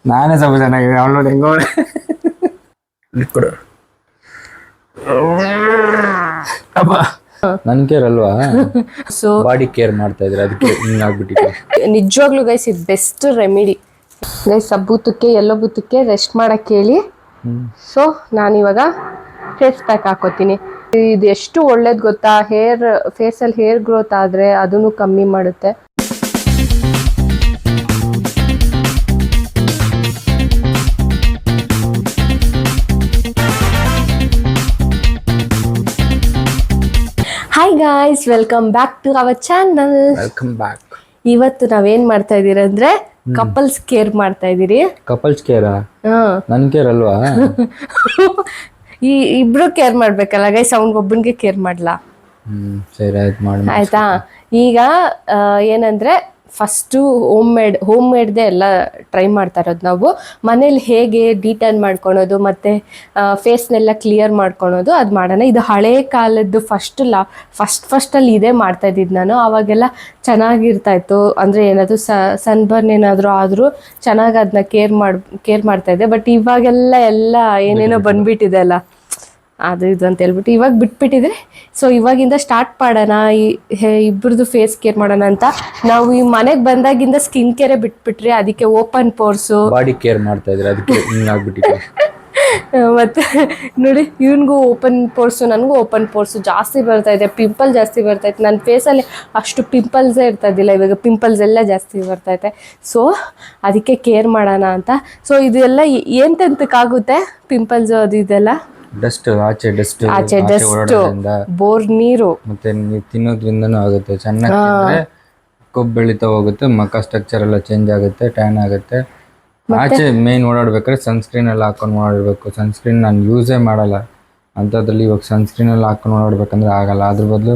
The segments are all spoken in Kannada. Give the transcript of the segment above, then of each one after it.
ನಾನೇ ಸ್ವಲ್ಪ ಚೆನ್ನಾಗಿದೆ ಅವಳು ನೋಡಿ ಹೆಂಗೋ ಕೊಡು ಅಪ್ಪ ನನ್ ಕೇರ್ ಅಲ್ವಾ ಸೊ ಬಾಡಿ ಕೇರ್ ಮಾಡ್ತಾ ಇದ್ರೆ ಅದಕ್ಕೆ ಹಿಂಗಾಗ್ಬಿಟ್ಟಿದೆ. ನಿಜವಾಗ್ಲೂ ಗೈಸ್ ಇದು ಬೆಸ್ಟ್ ರೆಮಿಡಿ ಗೈಸ್. ಬೂತಕ್ಕೆ ಎಲ್ಲೋ ಬೂತಕ್ಕೆ ರೆಸ್ಟ್ ಮಾಡಕ್ಕೆ ಹೇಳಿ. ಸೊ ನಾನಿವಾಗ ಫೇಸ್ ಪ್ಯಾಕ್ ಹಾಕೋತೀನಿ. ಇದು ಎಷ್ಟು ಒಳ್ಳೇದು ಗೊತ್ತಾ, ಫೇಸಲ್ಲಿ ಹೇರ್ ಗ್ರೋತ್ ಆದರೆ ಅದನ್ನು ಕಮ್ಮಿ ಮಾಡುತ್ತೆ. Hi guys, welcome back to our channel. Welcome back. ಇವತ್ತು ನಾವೇನ್ ಮಾಡ್ತಾ ಇದೀರಿ ಅಂದ್ರೆ ಕಪಲ್ಸ್ ಕೇರ್ ಮಾಡ್ತಾ ಇದೀರಿ. ಕಪಲ್ಸ್ ಕೇರಾ? ನನ್ ಕೇರ್ ಅಲ್ವಾ? ಈ ಇಬ್ರು ಕೇರ್ ಮಾಡ್ಬೇಕಲ್ಲ ಗೈಸ್, ಅವ್ನಿಗೊಬ್ಬನಿಗೆ ಕೇರ್ ಮಾಡ್ಲಾ? ಸರಿ ಆಯ್ತು, ಮಾಡಿ ಆಯ್ತಾ. ಈಗ ಏನಂದ್ರೆ ಫಸ್ಟು ಹೋಮ್ ಮೇಡ್ದೇ ಎಲ್ಲ ಟ್ರೈ ಮಾಡ್ತಾ ಇರೋದು ನಾವು. ಮನೇಲಿ ಹೇಗೆ ಡಿಟೈನ್ ಮಾಡ್ಕೊಳೋದು ಮತ್ತು ಫೇಸ್ನೆಲ್ಲ ಕ್ಲಿಯರ್ ಮಾಡ್ಕೊಳೋದು ಅದು ಮಾಡೋಣ. ಇದು ಹಳೇ ಕಾಲದ್ದು ಫಸ್ಟಲ್ಲಿ ಇದೇ ಮಾಡ್ತಾ ಇದ್ದಿದ್ದು ನಾನು. ಆವಾಗೆಲ್ಲ ಚೆನ್ನಾಗಿರ್ತಾಯಿತ್ತು. ಅಂದರೆ ಏನಾದರೂ ಸನ್ಬರ್ನ್ ಏನಾದರೂ ಆದರೂ ಚೆನ್ನಾಗಿ ಅದನ್ನ ಕೇರ್ ಮಾಡ್ತಾಯಿದ್ದೆ. ಬಟ್ ಇವಾಗೆಲ್ಲ ಏನೇನೋ ಬಂದ್ಬಿಟ್ಟಿದೆ ಅಲ್ಲ, ಅದು ಇದು ಅಂತ ಹೇಳ್ಬಿಟ್ಟು ಇವಾಗ ಬಿಟ್ಬಿಟ್ಟಿದ್ರೆ. ಸೊ ಇವಾಗಿಂದ ಸ್ಟಾರ್ಟ್ ಮಾಡೋಣ, ಇಬ್ಬರದು ಫೇಸ್ ಕೇರ್ ಮಾಡೋಣ ಅಂತ. ನಾವು ಈ ಮನೆಗೆ ಬಂದಾಗಿಂದ ಸ್ಕಿನ್ ಕೇರೇ ಬಿಟ್ಬಿಟ್ರಿ. ಅದಕ್ಕೆ ಓಪನ್ ಪೋರ್ಸು, ಬಾಡಿ ಕೇರ್ ಮಾಡ್ತಾ ಇದ್ರೆ ಅದಕ್ಕೆ ಹಿಂಗಾಗ್ಬಿಟ್ಟಿದೆ. ಮತ್ತು ನೋಡಿ ಇವನಿಗೂ ಓಪನ್ ಪೋರ್ಸು, ನನಗೂ ಓಪನ್ ಪೋರ್ಸು ಜಾಸ್ತಿ ಬರ್ತಾಯಿದೆ. ಪಿಂಪಲ್ ಜಾಸ್ತಿ ಬರ್ತೈತೆ. ನನ್ನ ಫೇಸಲ್ಲಿ ಅಷ್ಟು ಪಿಂಪಲ್ಸೇ ಇರ್ತಾಯಿದ್ದಿಲ್ಲ, ಇವಾಗ ಪಿಂಪಲ್ಸ್ ಎಲ್ಲ ಜಾಸ್ತಿ ಬರ್ತೈತೆ. ಸೊ ಅದಕ್ಕೆ ಕೇರ್ ಮಾಡೋಣ ಅಂತ. ಸೊ ಇದೆಲ್ಲ ಎಂತೆಂತಕ್ಕಾಗುತ್ತೆ ಪಿಂಪಲ್ಸು ಅದು ಇದೆಲ್ಲ? ಡಸ್ಟ್, ಆಚೆ ಡಸ್ಟ್ ಬೋರ್ ನೀರು, ಮತ್ತೆ ನೀವು ತಿನ್ನೋದ್ರಿಂದನೂ ಆಗುತ್ತೆ. ಚೆನ್ನಾಗಿ ತಿಂದ್ರೆ ಕೊಬ್ಬು ಬೆಳೀತಾ ಹೋಗುತ್ತೆ, ಮುಖ ಸ್ಟ್ರಕ್ಚರ್ ಎಲ್ಲ ಚೇಂಜ್ ಆಗುತ್ತೆ, ಟ್ಯಾನ್ ಆಗುತ್ತೆ. ಆಚೆ ಮೇನ್ ಓಡಾಡ್ಬೇಕಾದ್ರೆ ಸನ್ಸ್ಕ್ರೀನ್ ಎಲ್ಲ ಹಾಕೊಂಡು ಓಡಾಡಬೇಕು. ಸನ್ಸ್ಕ್ರೀನ್ ನಾನು ಯೂಸೇ ಮಾಡಲ್ಲ ಅಂಥದ್ರಲ್ಲಿ ಇವಾಗ ಸನ್ಸ್ಕ್ರೀನ್ ಎಲ್ಲ ಹಾಕೊಂಡು ಓಡಾಡ್ಬೇಕಂದ್ರೆ ಆಗಲ್ಲ. ಅದ್ರ ಬದಲು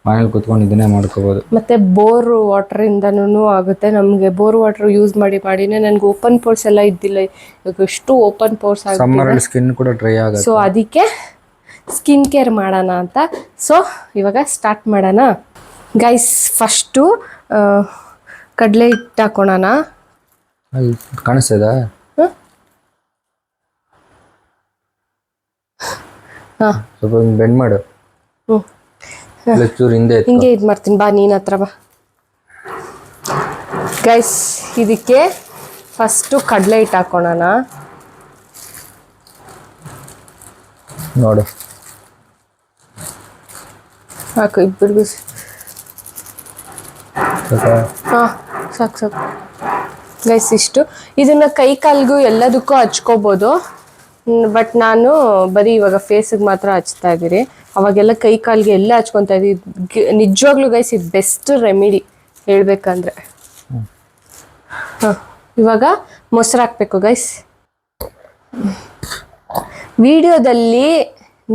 ಮನೇಲಿ ಕುತ್ಕೊಂಡು ಇದನ್ನೇ ಮಾಡ್ಕೋಬೋದು. ಮತ್ತು ಬೋರ್ ವಾಟರಿಂದನೂ ಆಗುತ್ತೆ ನಮಗೆ. ಬೋರ್ ವಾಟರ್ ಯೂಸ್ ಮಾಡಿನೇ ನನಗೆ ಓಪನ್ ಪೋರ್ಸ್ ಎಲ್ಲ ಇದ್ದಿಲ್ಲ, ಇವಾಗ ಎಷ್ಟು ಓಪನ್ ಪೋರ್ಸ್ ಆಗುತ್ತೆ. ಸಮ್ಮರಲ್ಲಿ ಸ್ಕಿನ್ ಕೂಡ ಡ್ರೈ ಆಗುತ್ತೆ. ಸೊ ಅದಕ್ಕೆ ಸ್ಕಿನ್ ಕೇರ್ ಮಾಡೋಣ ಅಂತ. ಸೊ ಇವಾಗ ಸ್ಟಾರ್ಟ್ ಮಾಡೋಣ ಗೈಸ್. ಫಸ್ಟು ಕಡಲೆ ಹಿಟ್ಟು ಹಾಕೋಣ. ಕಾಣಿಸ್ತದ? ಹಾಂ, ಸ್ವಲ್ಪ ಬೆಂಡ್ ಮಾಡು. ಹಿಂಗೆ ಇದು ಮಾಡ್ತೀನಿ, ಬಾ ನೀನು ಹತ್ರ ಬಾ. ಗೈಸ್ ಇದಕ್ಕೆ ಫಸ್ಟು ಕಡಲೆ ಹಿಟ್ಟು ಹಾಕೋಣ. ನೋಡು, ಸಾಕು ಇಬ್ಬರಿಗೂ. ಹಾಂ, ಸಾಕು ಗೈಸ್ ಇಷ್ಟು. ಇದನ್ನು ಕೈ ಕಾಲಿಗೂ ಎಲ್ಲದಕ್ಕೂ ಹಚ್ಕೋಬೋದು. ಬಟ್ ನಾನು ಬರೀ ಇವಾಗ ಫೇಸಿಗೆ ಮಾತ್ರ ಹಚ್ತಾ ಇದ್ದೀರಿ. ಅವಾಗೆಲ್ಲ ಕೈ ಕಾಲಿಗೆ ಎಲ್ಲ ಹಚ್ಕೊತಾ ಇದ್ದೀವಿ. ನಿಜವಾಗ್ಲೂ ಗೈಸ್ ಇದು ಬೆಸ್ಟ್ ರೆಮಿಡಿ ಹೇಳ್ಬೇಕಂದ್ರೆ. ಹಾಂ, ಇವಾಗ ಮೊಸರು ಹಾಕಬೇಕು ಗೈಸ್. ವಿಡಿಯೋದಲ್ಲಿ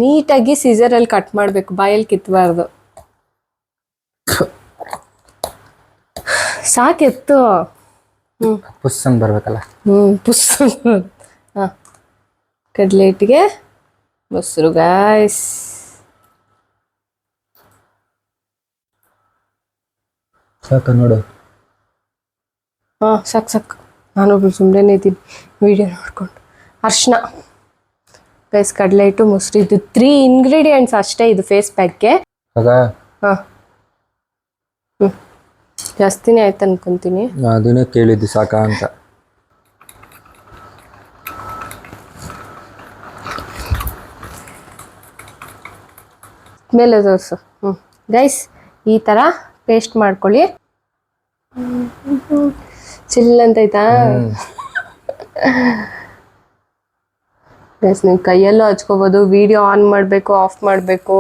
ನೀಟಾಗಿ ಸೀಸರಲ್ಲಿ ಕಟ್ ಮಾಡಬೇಕು, ಬಾಯಲ್ಲಿ ಕಿತ್ತಬಾರ್ದು. ಸಾಕೆತ್ತು. ಪುಸ್ಸನ್ ಬರ್ಬೇಕಲ್ಲ. ಪುಸ್. ಹಾಂ, ಕಡಲೆ ಹಿಟ್ಟಿಗೆ ಮೊಸರು ಗಾಯ್ಸ್. ಸಾಕ ನೋಡು. ಹಾಂ, ಸಾಕು. ನಾನೊಬ್ರು ಸುಮ್ಮನೆ ಇದ್ದೀನಿ ವಿಡಿಯೋ ನೋಡ್ಕೊಂಡು. ಅರ್ಶಿನ ಗೈಸ್, ಕಡಲೆ ಹಿಟ್ಟು, ಮೊಸರು, ಇದು 3 ಇಂಗ್ರೀಡಿಯೆಂಟ್ಸ್ ಅಷ್ಟೇ ಇದು ಫೇಸ್ ಪ್ಯಾಕ್ಗೆ. ಹಾಂ, ಜಾಸ್ತಿನೇ ಆಯ್ತು ಅನ್ಕೊಂತೀನಿ. ಅದನ್ನೇ ಕೇಳಿದ್ದು ಸಾಕಾ ಅಂತ. ಮೇಲೆ ತೋರಿಸು. ಗೈಸ್ ಈ ಥರ ಪೇಸ್ಟ್ ಮಾಡ್ಕೊಳ್ಳಿ. ಚಿಲ್ ಅಂತೈತಾ ಗೈಸ್? ನೀವು ಕೈಯಲ್ಲೂ ಹಚ್ಕೋಬೋದು. ವಿಡಿಯೋ ಆನ್ ಮಾಡಬೇಕು, ಆಫ್ ಮಾಡಬೇಕು,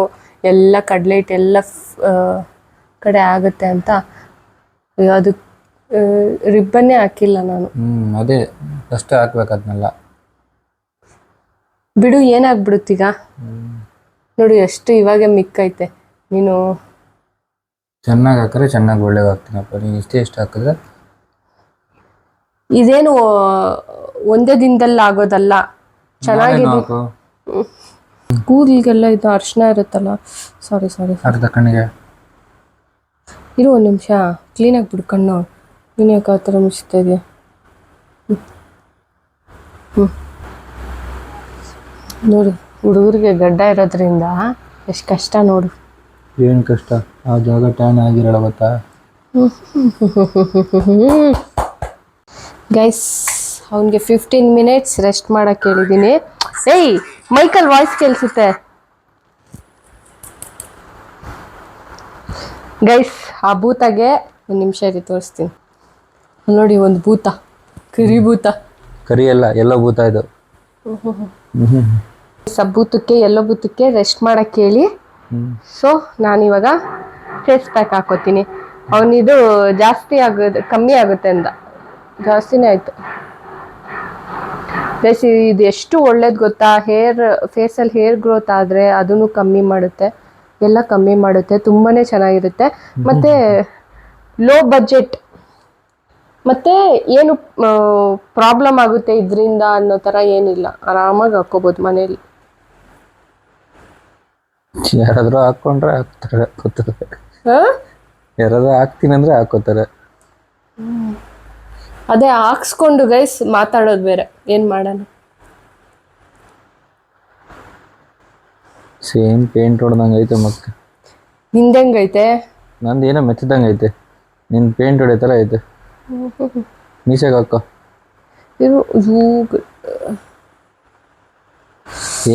ಎಲ್ಲ ಕಡಲೆ ಹಿಟ್ಟು ಎಲ್ಲ ಕಡೆ ಆಗುತ್ತೆ ಅಂತ. ಅದು ರಿಬ್ಬನ್ನೇ ಹಾಕಿಲ್ಲ ನಾನು. ಅದೇ ಅಷ್ಟೇ ಹಾಕ್ಬೇಕು. ಅದನ್ನೆಲ್ಲ ಬಿಡು, ಏನಾಗ್ಬಿಡುತ್ತೀಗ ನೋಡು ಎಷ್ಟು ಇವಾಗ ಮಿಕ್ಕೈತೆ. ನೀನು ಚೆನ್ನಾಗಿ ಹಾಕಿದ್ರೆ ಚೆನ್ನಾಗಿ ಒಳ್ಳೇದಾಗ್ತೀನಪ್ಪ. ನೀನು ಎಷ್ಟು ಹಾಕಿದ್ರೆ ಇದೇನು ಒಂದೇ ದಿನದಲ್ಲಿ ಆಗೋದಲ್ಲ. ಚೆನ್ನಾಗಿದೆ. ಕೂದಲಿಗೆಲ್ಲ ಇದು ಅರ್ಶಿನ ಇರುತ್ತಲ್ಲ. ಸಾರಿ ಅರ್ಧ ಕಣ್ಣಿಗೆ ಇರು ಒಂದು ನಿಮಿಷ, ಕ್ಲೀನಾಗಿ ಬಿಡು ಕಣ್ಣು. ನೀನು ಯಾಕೆ ಆ ಥರ ಮುಚ್ತಾ ಇದೆಯಾ? ನೋಡು ಹುಡುಗರಿಗೆ ಗಡ್ಡ ಇರೋದ್ರಿಂದ ಎಷ್ಟು ಕಷ್ಟ ನೋಡು. ಏನು ಕಷ್ಟ, ಆ ಜಾಗ ಟ್ಯಾನ್ ಆಗಿರಲ್ಲ ಗೊತ್ತಾ. ಗೈಸ್ ಅವನಿಗೆ 15 ಮಿನಿಟ್ಸ್ ರೆಸ್ಟ್ ಮಾಡಕ್ಕೆ ಹೇಳಿದ್ದೀನಿ. ಏಯ್ ಮೈಕಲ್ ವಾಯ್ಸ್ ಕೇಳಿಸುತ್ತೆ. ಗೈಸ್ ಆ ಭೂತಾಗೆ ಒಂದು ನಿಮಿಷ ಇರಿ ತೋರಿಸ್ತೀನಿ. ನೋಡಿ ಒಂದು ಭೂತ, ಕರಿ ಭೂತ. ಕರಿ ಅಲ್ಲ, ಎಲ್ಲ ಭೂತ ಇದು. ಭೂತಕ್ಕೆ ಎಲ್ಲೋ ಭೂತಕ್ಕೆ ರೆಸ್ಟ್ ಮಾಡಕ್ಕೆ ಹೇಳಿ. ಸೊ ನಾನಿವಾಗ ಫೇಸ್ ಪ್ಯಾಕ್ ಹಾಕೋತೀನಿ. ಅವನಿದು ಜಾಸ್ತಿ ಆಗೋದು ಕಮ್ಮಿ ಆಗುತ್ತೆ ಅಂದ, ಜಾಸ್ತಿನೇ ಆಯ್ತು. ಗೈಸ್ ಇದು ಎಷ್ಟು ಒಳ್ಳೇದು ಗೊತ್ತಾ, ಫೇಸಲ್ಲಿ ಹೇರ್ ಗ್ರೋತ್ ಆದರೆ ಅದನ್ನು ಕಮ್ಮಿ ಮಾಡುತ್ತೆ, ಎಲ್ಲ ಕಮ್ಮಿ ಮಾಡುತ್ತೆ, ತುಂಬಾ ಚೆನ್ನಾಗಿರುತ್ತೆ. ಮತ್ತು ಲೋ ಬಜೆಟ್, ಮತ್ತು ಏನು ಪ್ರಾಬ್ಲಮ್ ಆಗುತ್ತೆ ಇದರಿಂದ ಅನ್ನೋ ಥರ ಏನಿಲ್ಲ, ಆರಾಮಾಗಿ ಹಾಕ್ಕೋಬೋದು ಮನೇಲಿ. ಯಾರಾದರೂ ಹಾಕ್ಕೊಂಡ್ರೆ ಹಾಕೋತಾರೆ, ಯಾರಾದರೂ ಹಾಕ್ತೀನಿ ಅಂದರೆ ಹಾಕೋತಾರೆ. ಅದೇ ಹಾಕ್ಸ್ಕೊಂಡು ಗೈಸ್ ಮಾತಾಡೋದು ಬೇರೆ, ಏನು ಮಾಡೋಣ. ಸೇಮ್ ಪೇಂಟ್ ಹೊಡೆದಂಗೆ ಐತೆ ಮಕ್ಕ. ನಿಂದೆಂಗೈತೆ? ನಂದು ಏನೋ ಮೆಚ್ಚದಂಗೆ ಐತೆ, ನಿನ್ನ ಪೇಂಟ್ ಹೊಡೆ ಥರ ಐತೆ. ಮೀಸೆಗೆ ಹಾಕೋ.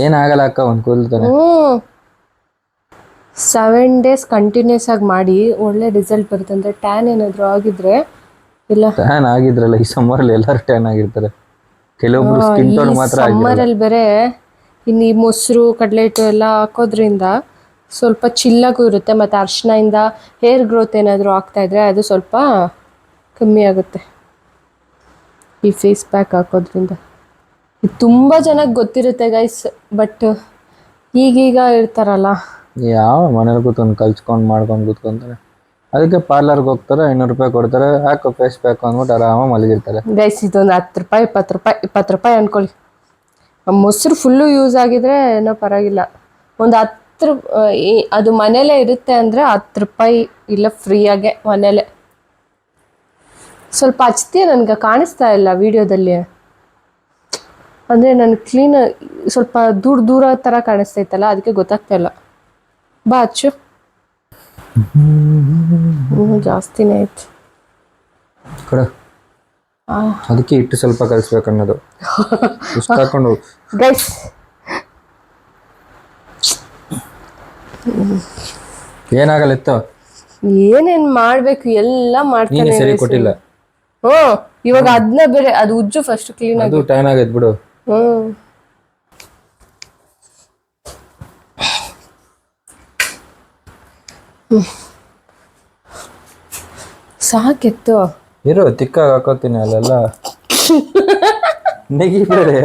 ಏನಾಗಲ್ಲ ಅಕ್ಕ, ಒಂದು ಕೂದಲ್ತಾನೆ. 7 days ಕಂಟಿನ್ಯೂಸ್ ಆಗಿ ಮಾಡಿ ಒಳ್ಳೆ ರಿಸಲ್ಟ್ ಬರುತ್ತೆ. ಅಂದರೆ ಟ್ಯಾನ್ ಏನಾದರೂ ಆಗಿದ್ರೆ ಇಲ್ಲ. ಟ್ಯಾನ್ ಆಗಿದ್ರಲ್ಲ, ಈ ಸಮ್ಮರಲ್ಲಿ ಎಲ್ಲರೂ ಟ್ಯಾನ್ ಆಗಿರ್ತಾರೆ, ಕೆಲವೊಬ್ರು ಸ್ಕಿನ್ ಟೋನ್ ಮಾತ್ರ. ಸಮ್ಮರಲ್ಲಿ ಬೇರೆ ಇನ್ನು ಈ ಮೊಸರು ಕಡಲೆ ಹಿಟ್ಟು ಎಲ್ಲ ಹಾಕೋದ್ರಿಂದ ಸ್ವಲ್ಪ ಚಿಲ್ಲಾಗೂ ಇರುತ್ತೆ. ಮತ್ತು ಅರ್ಶಿನಿಂದ ಹೇರ್ ಗ್ರೋತ್ ಏನಾದರೂ ಆಗ್ತಾಯಿದ್ರೆ ಅದು ಸ್ವಲ್ಪ ಕಮ್ಮಿ ಆಗುತ್ತೆ ಈ ಫೇಸ್ ಪ್ಯಾಕ್ ಹಾಕೋದ್ರಿಂದ. ಇದು ತುಂಬ ಜನಕ್ಕೆ ಗೊತ್ತಿರುತ್ತೆ ಗೈಸ್, ಬಟ್ ಈಗೀಗ ಇರ್ತಾರಲ್ಲ, ಯಾವ ಮನೇಲಿ ಕೂತ್ಕೊಂಡು ಕಲ್ಸ್ಕೊಂಡು ಮಾಡ್ಕೊಂಡು ಕೂತ್ಕೊಂತಾರೆ. ಅದಕ್ಕೆ ಪಾರ್ಲರ್ಗೆ ಹೋಗ್ತಾರೆ, 500 ರೂಪಾಯಿ ಕೊಡ್ತಾರೆ, ಹಾಕೋ ಫೇಸ್ ಪ್ಯಾಕ್ ಅಂದ್ಬಿಟ್ಟು ಆರಾಮಾಗಿ ಮಲಗಿರ್ತಾರೆ. ಗೈಸ್ ಇದೊಂದು 10 ರೂಪಾಯಿ 20 ರೂಪಾಯಿ ಅಂದ್ಕೊಳ್ಳಿ. ಮೊಸರು ಫುಲ್ಲು ಯೂಸ್ ಆಗಿದ್ರೆ ಏನೋ ಪರವಾಗಿಲ್ಲ. ಒಂದು 10 ಅದು ಮನೇಲೇ ಇರುತ್ತೆ ಅಂದರೆ 10 ರೂಪಾಯಿ ಇಲ್ಲ ಫ್ರೀಯಾಗೆ ಮನೇಲೆ. ಸ್ವಲ್ಪ ಹಚ್ತೀಯ, ನನಗೆ ಕಾಣಿಸ್ತಾ ಇಲ್ಲ ವಿಡಿಯೋದಲ್ಲಿ, ಅಂದರೆ ನಾನು ಕ್ಲೀನ್ ಸ್ವಲ್ಪ ದೂರ ಥರ ಕಾಣಿಸ್ತೈತಲ್ಲ, ಅದಕ್ಕೆ ಗೊತ್ತಾಗ್ತಾ ಇಲ್ಲ. ಬಾ ಹಚ್ಚು. ಜಾಸ್ತಿನೇ ಆಯ್ತು ಕಡೆ, ಅದಕ್ಕೆ ಇಟ್ಟು ಸ್ವಲ್ಪ ಕಲಿಸ್ಬೇಕು ಅನ್ನೋದು. ಇಷ್ಟು ಹಾಕೊಂಡು ಗೈಸ್ ಏನಾಗಲ್ಲ ಇತ್ತು. ಏನೇನು ಮಾಡಬೇಕು ಎಲ್ಲ ಮಾಡ್ತಾನೆ. ಸರಿ ಕೊಟ್ಟಿಲ್ಲ. ಇವಾಗ ಅದನ್ನ ಬೇರೆ ಅದು ಉಜ್ಜು ಫಸ್ಟ್ ಕ್ಲೀನ್ ಆಗಿ. ಅದು ಟೈಮ್ ಆಗೈತೆ ಬಿಡು. ಸಾಕೆತ್ತು ಇರು, ತಿಕ್ಕಾಗ ಹಾಕೋತೀನಿ ಅಲ್ಲೆಲ್ಲ. ನೆಗಿಬೇರೆ,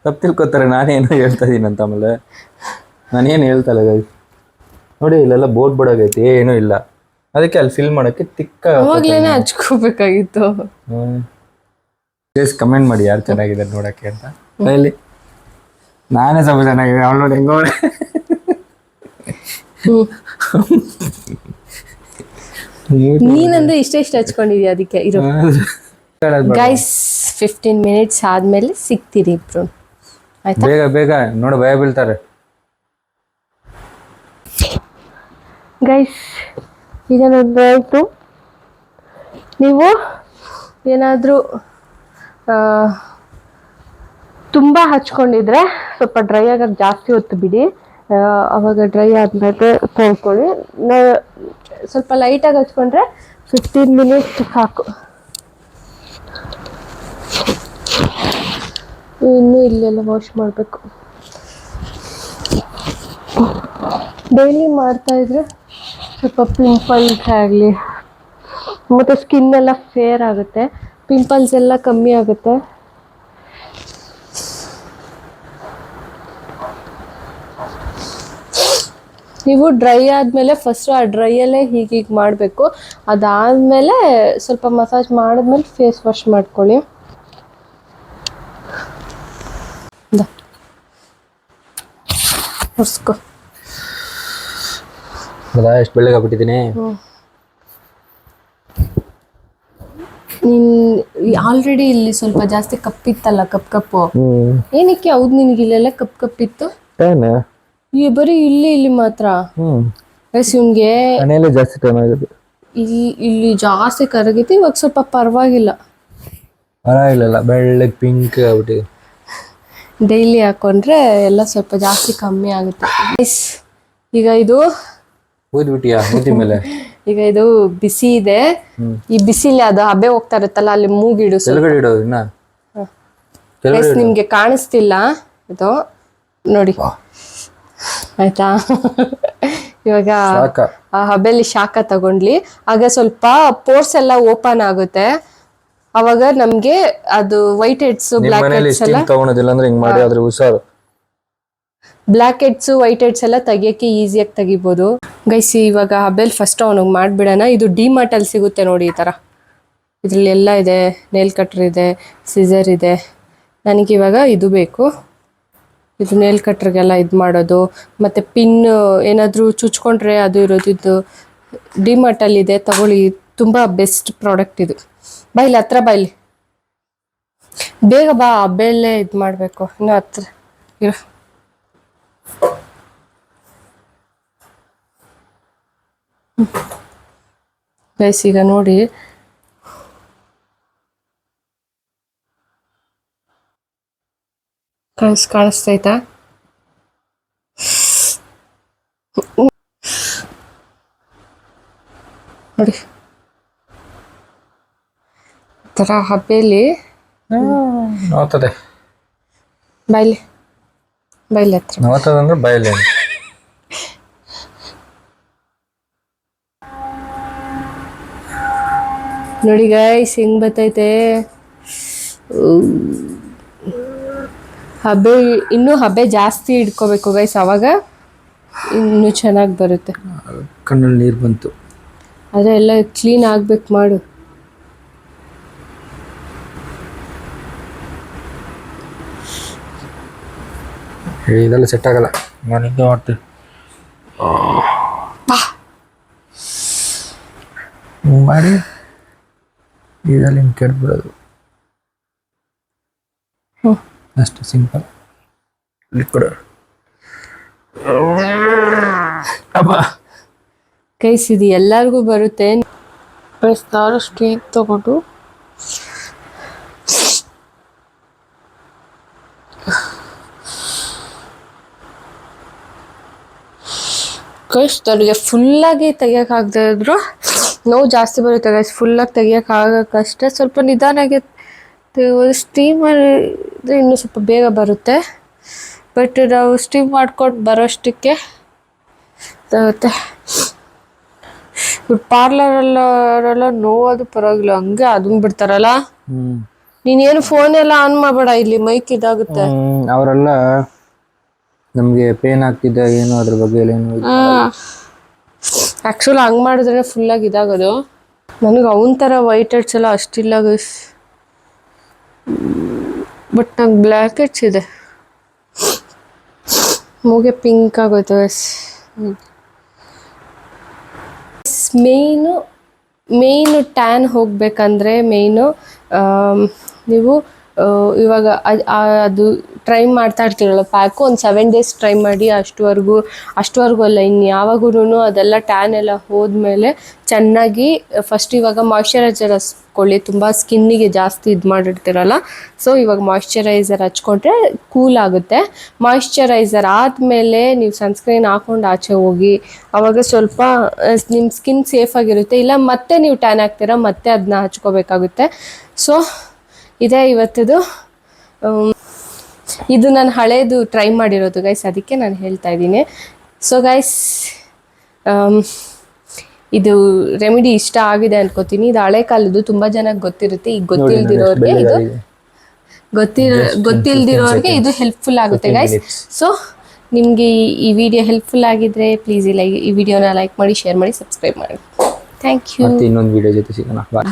ತಪ್ಪು ತಿಳ್ಕೊತಾರೆ ನಾನೇನೋ ಹೇಳ್ತಾ ಇದೀನಿ ಅಂತ. ಆಮೇಲೆ ನಾನೇನು ಹೇಳ್ತಲ್ಲ ಗೈಸ್, ನೋಡಿ ಇಲ್ಲೆಲ್ಲ ಬೋರ್ಡ್ ಬೋರ್ಡಾಗೈತಿ, ಏನೂ ಇಲ್ಲ. ಅದಕ್ಕೆ ಅಲ್ಲಿ ಫಿಲ್ ಮಾಡೋಕ್ಕೆ ಅವಾಗ್ಲೇನೆ ಹಚ್ಕೋಬೇಕಾಗಿತ್ತು. ಪ್ಲೀಸ್ ಕಮೆಂಟ್ ಮಾಡಿ ಯಾರು ಚೆನ್ನಾಗಿದೆ ನೋಡೋಕ್ಕೆ ಅಂತ. ಅಲ್ಲಿ ನಾನೇ ಸ್ವಲ್ಪ ಚೆನ್ನಾಗಿದೆ, ಅವಳು ನೋಡಿ ಹೆಂಗೋ. ನೀನಂದ್ರೆ ಇಷ್ಟ ಹಚ್ಕೊಂಡಿದ್ಯಾ, ಅದಕ್ಕೆ ಇರೋ. ಗೈಸ್ 15 ಮಿನಿಟ್ಸ್ ಆದ್ಮೇಲೆ ಸಿಗ್ತೀರಿ ಇಬ್ರು, ಆಯ್ತಾ? ಬೇಗ ಬೇಗ ನೋಡಿ, ಭಯ ಬೀಳ್ತಾರೆ. ಗೈಸ್ ಈಗ ನಂದು ಆಯಿತು. ನೀವು ಏನಾದರೂ ತುಂಬ ಹಚ್ಕೊಂಡಿದ್ರೆ ಸ್ವಲ್ಪ ಡ್ರೈ ಆಗೋಕ್ಕೆ ಜಾಸ್ತಿ ಹೊತ್ತು ಬಿಡಿ. ಆವಾಗ ಡ್ರೈ ಆದಮೇಲೆ ತೊಳ್ಕೊಳ್ಳಿ. ಸ್ವಲ್ಪ ಲೈಟಾಗಿ ಹಚ್ಕೊಂಡ್ರೆ 15 ಮಿನಿಟ್ಸ್ ಸಾಕು. ಇನ್ನೂ ಇಲ್ಲೆಲ್ಲ ವಾಶ್ ಮಾಡಬೇಕು. ಡೈಲಿ ಮಾಡ್ತಾಯಿದ್ರೆ ಸ್ವಲ್ಪ ಪಿಂಪಲ್ಸ್ ಆಗಲಿ, ಮತ್ತು ಸ್ಕಿನ್ ಎಲ್ಲ ಫೇರ್ ಆಗುತ್ತೆ, ಪಿಂಪಲ್ಸ್ ಎಲ್ಲ ಕಮ್ಮಿ ಆಗುತ್ತೆ. ನೀವು ಡ್ರೈ ಆದಮೇಲೆ ಫಸ್ಟು ಆ ಡ್ರೈಯಲ್ಲೇ ಹೀಗೆ ಮಾಡಬೇಕು. ಅದಾದಮೇಲೆ ಸ್ವಲ್ಪ ಮಸಾಜ್ ಮಾಡಿದ್ಮೇಲೆ ಫೇಸ್ ವಾಶ್ ಮಾಡ್ಕೊಳ್ಳಿ. ಒರೆಸ್ಕೊ. ಎಷ್ಟು ಬೆಳ್ಳಗಾಗ್ಬಿಟ್ಟಿದ್ದೀನಿ. ನೀನ್ ಆಲ್ರೆಡಿ ಇಲ್ಲಿ ಸ್ವಲ್ಪ ಜಾಸ್ತಿ ಕಪ್ಪಿತ್ತಲ್ಲ, ಕಪ್ಪು ಏನಕ್ಕೆ ಹೌದು ನಿನಗೆ ಇಲ್ಲೆಲ್ಲ ಕಪ್ಪಿತ್ತು? ಈ ಬರೀ ಇಲ್ಲಿ ಮಾತ್ರ ಇವ್ನಿಗೆ ಜಾಸ್ತಿ ಟೈಮ್ ಆಗಿದೆ. ಇಲ್ಲಿ ಜಾಸ್ತಿ ಕರಗೈತಿ, ಇವಾಗ ಸ್ವಲ್ಪ ಪರವಾಗಿಲ್ಲ. ಬೆಳ್ಳಗೆ ಪಿಂಕ್ ಆಗ್ಬಿಟ್ಟಿದೆ. ಡೈಲಿ ಹಾಕೊಂಡ್ರೆ ಎಲ್ಲ ಸ್ವಲ್ಪ ಜಾಸ್ತಿ ಕಮ್ಮಿ ಆಗುತ್ತೆ. ಈಗ ಇದು ಮೇಲೆ ಈಗ ಇದು ಬಿಸಿ ಇದೆ. ಈ ಬಿಸಿಲಿ ಅದು ಹಬೆ ಹೋಗ್ತಾ ಇರುತ್ತಲ್ಲ, ಅಲ್ಲಿ ಮೂಗಿಡು. ನಿಮ್ಗೆ ಕಾಣಿಸ್ತಿಲ್ಲ ಇದು ನೋಡಿ, ಆಯ್ತಾ? ಇವಾಗ ಆ ಹಬೆಲಿ ಶಾಖ ತಗೊಂಡ್ಲಿ, ಆಗ ಸ್ವಲ್ಪ ಪೋರ್ಸ್ ಎಲ್ಲ ಓಪನ್ ಆಗುತ್ತೆ. ಅವಾಗ ನಮ್ಗೆ ಅದು ವೈಟ್ ಹೆಡ್ಸ್, ಬ್ಲಾಕ್ ಹೆಡ್ಸ್ ಎಲ್ಲ ಬ್ಲಾಕ್ ಹೆಡ್ಸ್, ವೈಟ್ ಹೆಡ್ಸ್ ಎಲ್ಲ ತೆಗಿಯಕ್ಕೆ ಈಸಿಯಾಗಿ ತೆಗಿಬೋದು ಗೈಸ್. ಇವಾಗ ಹಬೆಲ್ ಫಸ್ಟ್ ಅವನಿಗೆ ಮಾಡ್ಬಿಡೋಣ. ಇದು ಡಿಮಾರ್ಟ್ ಅಲ್ಲಿ ಸಿಗುತ್ತೆ ನೋಡಿ ಈ ತರ. ಇದ್ರಲ್ಲಿ ಎಲ್ಲ ಇದೆ, ನೇಲ್ ಕಟ್ರ್ ಇದೆ, ಸಿಸರ್ ಇದೆ. ನನಗಿವಾಗ ಇದು ಬೇಕು. ಇದು ನೇಲ್ ಕಟ್ರಿಗೆಲ್ಲ ಇದು ಮಾಡೋದು, ಮತ್ತು ಪಿನ್ ಏನಾದರೂ ಚುಚ್ಕೊಂಡ್ರೆ ಅದು ಇರೋದಿದ್ದು ಡಿಮಾರ್ಟಲ್ಲಿದೆ, ತಗೊಳ್ಳಿ. ತುಂಬ ಬೆಸ್ಟ್ ಪ್ರಾಡಕ್ಟ್ ಇದು. ಬಾಯ್ಲಿ ಹತ್ರ ಬಾಯ್ಲಿ, ಬೇಗ ಬಾ. ಹಬ್ಬೆಲ್ಲೇ ಇದು ಮಾಡಬೇಕು, ಇನ್ನು ಹತ್ರ ಇರೋ. ಗೈಸ್ ಈಗ ನೋಡಿ, ಕಾಣಿಸ್ತೈತಾ? ನೋಡಿ ತರ ಹಬ್ಬೆಲಿ ನೋಡ್ತದೆ. ಬಾಯ್ಲಿ ಹತ್ರ ನೋಡ್ತದಂದ್ರೆ ಬಾಯ್ಲಿ. ನೋಡಿ ಗೈಸ್ ಹೆಂಗ್ ಬರ್ತೈತೆ ಹಬೆ. ಇನ್ನೂ ಹಬೆ ಜಾಸ್ತಿ ಇಟ್ಕೋಬೇಕು ಗೈಸ್, ಅವಾಗ ಇನ್ನೂ ಚೆನ್ನಾಗಿ ಬರುತ್ತೆ. ಕಣ್ಣಲ್ಲಿ ನೀರು ಬಂತು. ಅದೇ ಎಲ್ಲ ಕ್ಲೀನ್ ಆಗ್ಬೇಕು ಮಾಡು. ಇದೆಲ್ಲ ಸೆಟ್ ಆಗಲ್ಲ, ನಾನು ಹಿಂಗೆ ಮಾಡ್ತೀನಿ. ಮಾಡಿ ಇದರಲ್ಲಿ ಹಿಂಗೆ ಕೆಡ್ಬಿಡೋದು ಅಷ್ಟು ಸಿಂಪಲ್. ಲಿಕ್ವಿಡ್ ಗೈಸ್ ಇದು ಎಲ್ಲರಿಗೂ ಬರುತ್ತೆ. ಸ್ಟ್ರೀಟ್ ತಗೊಂಡು ಗೈಸ್ ನನಗೆ ಫುಲ್ಲಾಗಿ ತೆಗಿಯೋಕ್ಕಾಗದೇ ಇದ್ರು ನೋವು ಜಾಸ್ತಿ ಬರುತ್ತೆ ಗೈಸ್. ಫುಲ್ಲಾಗಿ ತೆಗಿಯೋಕ್ಕಾಗಕ್ಕಷ್ಟೇ, ಸ್ವಲ್ಪ ನಿಧಾನಾಗಿ ಸ್ಟೀಮರ್ ಇನ್ನೂ ಸ್ವಲ್ಪ ಬೇಗ ಬರುತ್ತೆ. ಬಟ್ ನಾವು ಸ್ಟೀಮ್ ಮಾಡ್ಕೊಂಡು ಬರೋಷ್ಟಕ್ಕೆ ಆಗುತ್ತೆ. ಪಾರ್ಲರೆಲ್ಲ ನೋವೋದು ಪರವಾಗಿಲ್ಲ, ಹಂಗೆ ಅದನ್ನ ಬಿಡ್ತಾರಲ್ಲ. ನೀನೇನು ಫೋನ್ ಎಲ್ಲ ಆನ್ ಮಾಡಬೇಡ, ಇಲ್ಲಿ ಮೈಕ್ ಇದಾಗುತ್ತೆ. ಅವರೆಲ್ಲ ನಮಗೆ ಪೇನ್ ಆಗ್ತಿದ್ದ ಏನು ಅದ್ರ ಬಗ್ಗೆ ಏನು ಆ್ಯಕ್ಚುಲಿ ಹಂಗೆ ಮಾಡಿದ್ರೆ ಫುಲ್ಲಾಗಿ ಇದಾಗೋದು. ನನಗೆ ಅವನ ಥರ ವೈಟ್ ಹೆಡ್ಸ್ ಎಲ್ಲ ಅಷ್ಟಿಲ್ಲ ಗೈಸ್, ಬಟ್ ನಂಗೆ ಬ್ಲ್ಯಾಕ್ ಹೆಡ್ಸ್ ಇದೆ. ಮೂಗೆ ಪಿಂಕ್ ಆಗೋಯ್ತು ಗೈಸ್. ಮೇಯ್ನು ಟ್ಯಾನ್ ಹೋಗಬೇಕಂದ್ರೆ ನೀವು ಇವಾಗ ಅದು ಟ್ರೈ ಮಾಡ್ತಾ ಇರ್ತೀರಲ್ಲ ಪ್ಯಾಕು, ಒಂದು 7 days ಟ್ರೈ ಮಾಡಿ. ಅಷ್ಟುವರೆಗೂ ಅಲ್ಲ, ಇನ್ನು ಯಾವಾಗೂ ಅದೆಲ್ಲ ಟ್ಯಾನ್ ಎಲ್ಲ ಹೋದ್ಮೇಲೆ ಚೆನ್ನಾಗಿ ಫಸ್ಟ್ ಇವಾಗ ಮಾಯ್ಶ್ಚರೈಸರ್ ಹಚ್ಕೊಳ್ಳಿ. ತುಂಬ ಸ್ಕಿನ್ನಿಗೆ ಜಾಸ್ತಿ ಇದು ಮಾಡಿರ್ತೀರಲ್ಲ, ಸೊ ಇವಾಗ ಮಾಯ್ಶ್ಚರೈಸರ್ ಹಚ್ಕೊಂಡ್ರೆ ಕೂಲ್ ಆಗುತ್ತೆ. ಮಾಯ್ಶ್ಚರೈಸರ್ ಆದಮೇಲೆ ನೀವು ಸನ್ಸ್ಕ್ರೀನ್ ಹಾಕೊಂಡು ಆಚೆ ಹೋಗಿ, ಆವಾಗ ಸ್ವಲ್ಪ ನಿಮ್ಮ ಸ್ಕಿನ್ ಸೇಫಾಗಿರುತ್ತೆ. ಇಲ್ಲ ಮತ್ತೆ ನೀವು ಟ್ಯಾನ್ ಆಗ್ತೀರಾ, ಮತ್ತೆ ಅದನ್ನ ಹಚ್ಕೋಬೇಕಾಗುತ್ತೆ. ಸೊ ಇದೇ ಇವತ್ತದು. ಇದು ನಾನು ಹಳೇದು ಟ್ರೈ ಮಾಡಿರೋದು ಗೈಸ್, ಅದಕ್ಕೆ ನಾನು ಹೇಳ್ತಾ ಇದ್ದೀನಿ. ಸೊ ಗೈಸ್ ಇದು ರೆಮಿಡಿ ಇಷ್ಟ ಆಗಿದೆ ಅನ್ಕೋತೀನಿ. ಇದು ಹಳೆ ಕಾಲದ್ದು, ತುಂಬ ಜನಕ್ಕೆ ಗೊತ್ತಿರುತ್ತೆ. ಈಗ ಗೊತ್ತಿಲ್ದಿರೋರಿಗೆ ಇದು ಹೆಲ್ಪ್ಫುಲ್ ಆಗುತ್ತೆ ಗೈಸ್. ಸೊ ನಿಮಗೆ ಈ ವಿಡಿಯೋ ಹೆಲ್ಪ್ಫುಲ್ ಆಗಿದ್ರೆ ಪ್ಲೀಸ್ ಈ ವಿಡಿಯೋನ ಲೈಕ್ ಮಾಡಿ, ಶೇರ್ ಮಾಡಿ, ಸಬ್ಸ್ಕ್ರೈಬ್ ಮಾಡಿ. Thank you. ಇನ್ನೊಂದು ವಿಡಿಯೋ ಜೊತೆ ಸಿಗೋಣ. ಬಾಯ್.